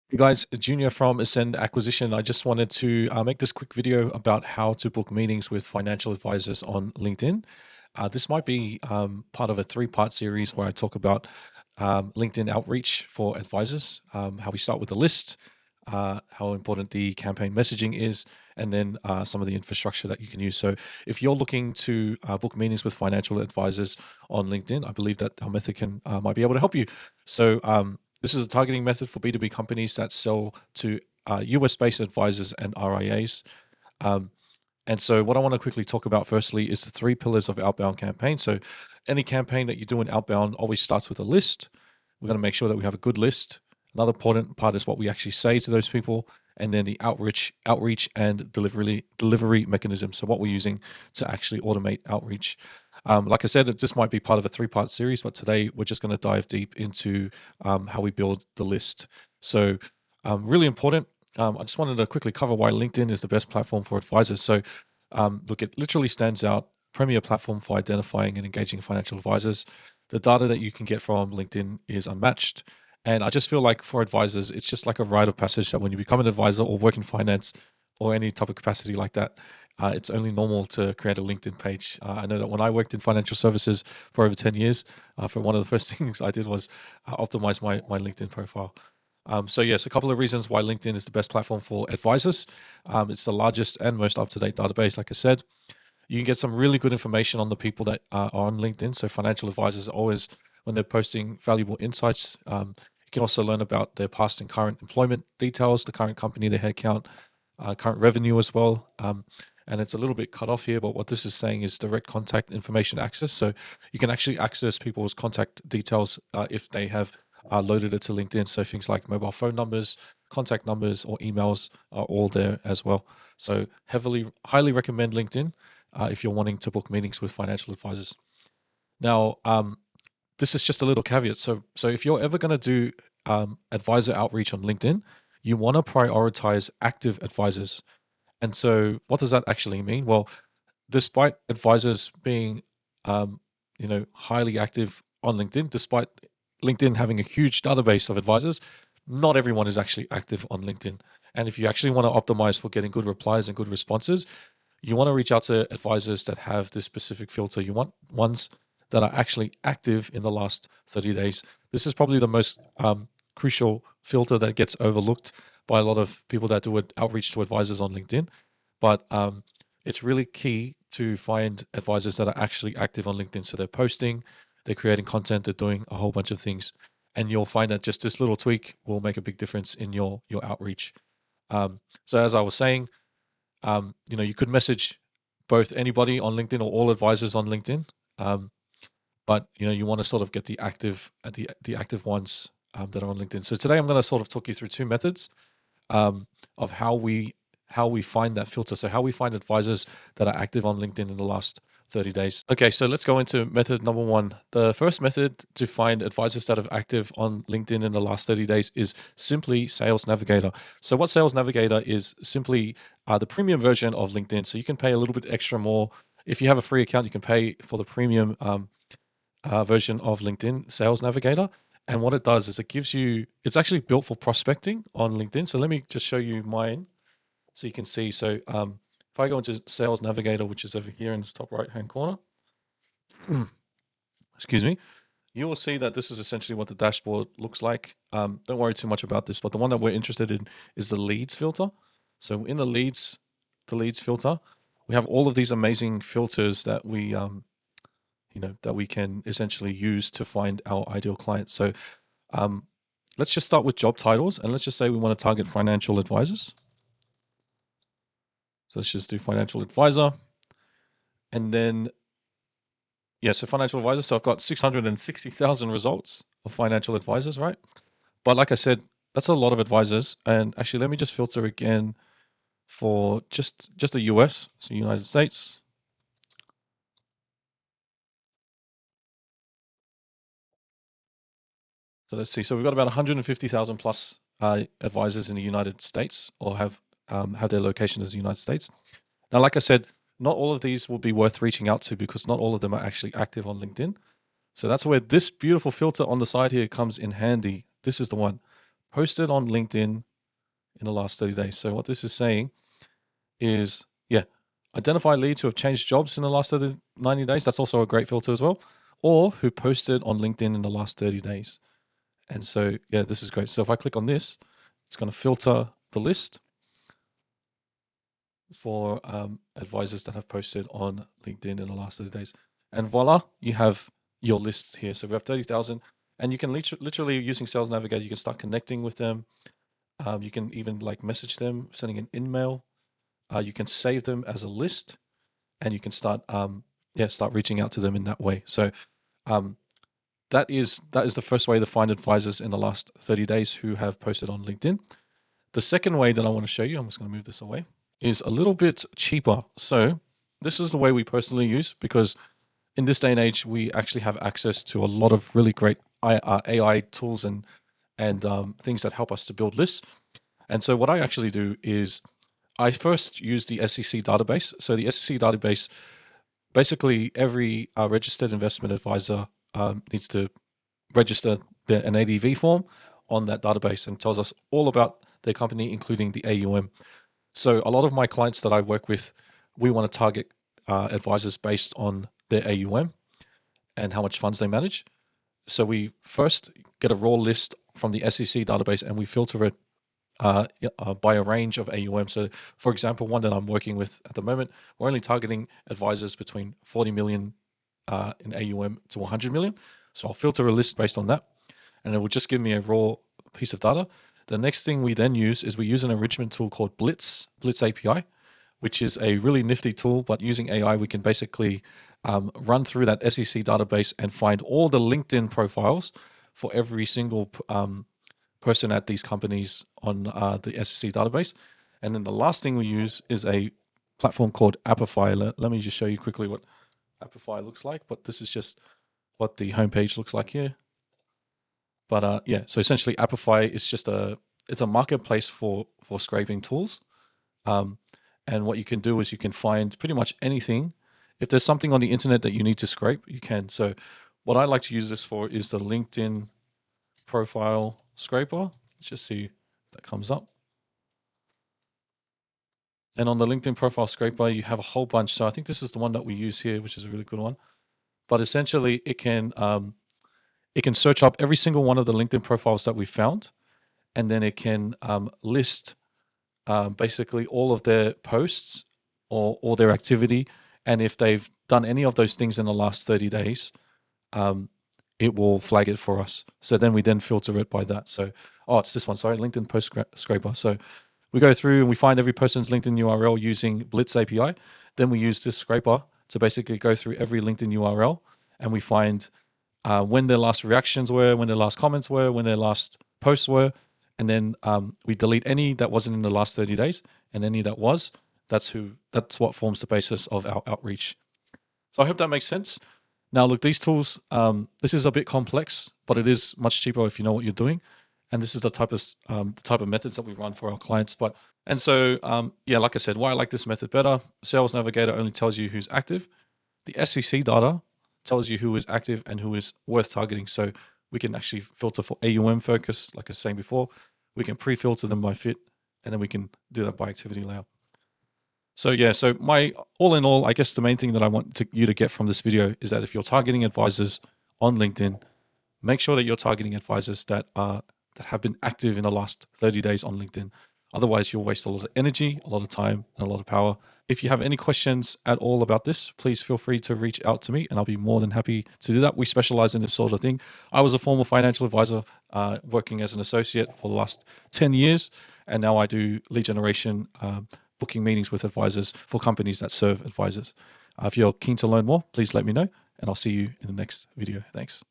Hey guys, Junior from Ascend Acquisition. I just wanted to make this quick video about how to book meetings with financial advisors on LinkedIn. This might be part of a three-part series where I talk about LinkedIn outreach for advisors, how we start with the list, how important the campaign messaging is, and then some of the infrastructure that you can use. So if you're looking to book meetings with financial advisors on LinkedIn, I believe that our method can might be able to help you. So this is a targeting method for B2B companies that sell to US-based advisors and RIAs. Um, and so what I want to quickly talk about firstly is the three pillars of outbound campaign. So any campaign that you do in outbound always starts with a list. We're going to make sure that we have a good list. Another important part is what we actually say to those people, and then the outreach and delivery mechanism. So what we're using to actually automate outreach. Like I said, this might be part of a three-part series, but today we're just going to dive deep into how we build the list. So really important. I just wanted to quickly cover why LinkedIn is the best platform for advisors. So look, it literally stands out. Premier platform for identifying and engaging financial advisors. The data that you can get from LinkedIn is unmatched. And I just feel like for advisors, it's just like a rite of passage that when you become an advisor or work in finance or any type of capacity like that, it's only normal to create a LinkedIn page. I know that when I worked in financial services for over 10 years, for one of the first things I did was optimize my LinkedIn profile. So yes, a couple of reasons why LinkedIn is the best platform for advisors. It's the largest and most up-to-date database, like I said. You can get some really good information on the people that are on LinkedIn. So financial advisors are always, when they're posting valuable insights, you can also learn about their past and current employment details, the current company, their headcount, current revenue as well. And it's a little bit cut off here, but what this is saying is direct contact information access. So you can actually access people's contact details if they have loaded it to LinkedIn. So things like mobile phone numbers, contact numbers, or emails are all there as well. So highly recommend LinkedIn if you're wanting to book meetings with financial advisors. Now, this is just a little caveat. So if you're ever going to do advisor outreach on LinkedIn, you want to prioritize active advisors. And so, what does that actually mean? Well, despite advisors being, um, highly active on LinkedIn, despite LinkedIn having a huge database of advisors, not everyone is actually active on LinkedIn. And if you actually want to optimize for getting good replies and good responses, you want to reach out to advisors that have this specific filter. You want ones that are actually active in the last 30 days. This is probably the most crucial filter that gets overlooked by a lot of people that do outreach to advisors on LinkedIn. But it's really key to find advisors that are actually active on LinkedIn. So they're posting, they're creating content, they're doing a whole bunch of things. And you'll find that just this little tweak will make a big difference in your outreach. So as I was saying, you could message both anybody on LinkedIn or all advisors on LinkedIn. Um, but you want to sort of get the active ones that are on LinkedIn. So today I'm going to sort of talk you through two methods of how we find that filter. So how we find advisors that are active on LinkedIn in the last 30 days. Okay, so let's go into method number one. The first method to find advisors that are active on LinkedIn in the last 30 days is simply Sales Navigator. So what Sales Navigator is simply the premium version of LinkedIn. So you can pay a little bit extra more. If you have a free account, you can pay for the premium version of LinkedIn Sales Navigator. And what it does is it's actually built for prospecting on LinkedIn. So let me just show you mine so you can see. So if I go into Sales Navigator, which is over here in the top right hand corner, excuse me, you will see that this is essentially what the dashboard looks like. Don't worry too much about this, but the one that we're interested in is the leads filter. So in the leads filter, we have all of these amazing filters that we can essentially use to find our ideal client. So um, let's just start with job titles, and let's just say we want to target financial advisors. So let's just do financial advisor, and then yeah, so financial advisors. So I've got 660,000 results of financial advisors, right? But like I said, that's a lot of advisors. And actually, let me just filter again for just the US, so United States. So let's see. So we've got about 150,000 plus advisors in the United States, or have their location as the United States. Now, like I said, not all of these will be worth reaching out to because not all of them are actually active on LinkedIn. So that's where this beautiful filter on the side here comes in handy. This is the one, posted on LinkedIn in the last 30 days. So what this is saying is, yeah, identify leads who have changed jobs in the last 90 days. That's also a great filter as well. Or who posted on LinkedIn in the last 30 days. And so, yeah, this is great. So if I click on this, it's going to filter the list for advisors that have posted on LinkedIn in the last 30 days. And voila, you have your lists here. So we have 30,000, and you can literally using Sales Navigator, you can start connecting with them. You can even like message them, sending an email. You can save them as a list, and you can start start reaching out to them in that way. So that is the first way to find advisors in the last 30 days who have posted on LinkedIn. The second way that I want to show you, I'm just going to move this away, is a little bit cheaper. So this is the way we personally use, because in this day and age, we actually have access to a lot of really great AI tools and things that help us to build lists. And so what I actually do is I first use the SEC database. So the SEC database, basically every registered investment advisor needs to register an ADV form on that database, and tells us all about their company, including the AUM. So a lot of my clients that I work with, we want to target advisors based on their AUM and how much funds they manage. So we first get a raw list from the SEC database, and we filter it by a range of AUM. So for example, one that I'm working with at the moment, we're only targeting advisors between 40 million in AUM to 100 million. So I'll filter a list based on that, and it will just give me a raw piece of data. The next thing we then use is we use an enrichment tool called Blitz API, which is a really nifty tool. But using AI, we can basically run through that SEC database and find all the LinkedIn profiles for every single person at these companies on the SEC database. And then the last thing we use is a platform called Appify. Let me just show you quickly what Appify looks like, but this is just what the homepage looks like here. But yeah, so essentially Appify is just it's a marketplace for scraping tools. And what you can do is you can find pretty much anything. If there's something on the internet that you need to scrape, you can. So what I like to use this for is the LinkedIn profile scraper. Let's just see if that comes up. And on the LinkedIn profile scraper, you have a whole bunch. So I think this is the one that we use here, which is a really good one. But essentially, it can search up every single one of the LinkedIn profiles that we found, and then it can list basically all of their posts or their activity. And if they've done any of those things in the last 30 days, it will flag it for us. So then we filter it by that. So, it's this one, sorry, LinkedIn post scraper. So we go through and we find every person's LinkedIn URL using Blitz API. Then we use this scraper to basically go through every LinkedIn URL, and we find when their last reactions were, when their last comments were, when their last posts were. And then we delete any that wasn't in the last 30 days, and any that was. That's what forms the basis of our outreach. So I hope that makes sense. Now, look, these tools, this is a bit complex, but it is much cheaper if you know what you're doing. And this is the type of methods that we run for our clients. And so, yeah, like I said, why I like this method better, Sales Navigator only tells you who's active. The SEC data tells you who is active and who is worth targeting. So we can actually filter for AUM focus, like I was saying before. We can pre-filter them by fit, and then we can do that by activity layer. So yeah, so all in all, I guess the main thing that I want you to get from this video is that if you're targeting advisors on LinkedIn, make sure that you're targeting advisors that have been active in the last 30 days on LinkedIn. Otherwise, you'll waste a lot of energy, a lot of time, and a lot of power. If you have any questions at all about this, please feel free to reach out to me, and I'll be more than happy to do that. We specialize in this sort of thing. I was a former financial advisor working as an associate for the last 10 years, and now I do lead generation, booking meetings with advisors for companies that serve advisors. If you're keen to learn more, please let me know, and I'll see you in the next video. Thanks.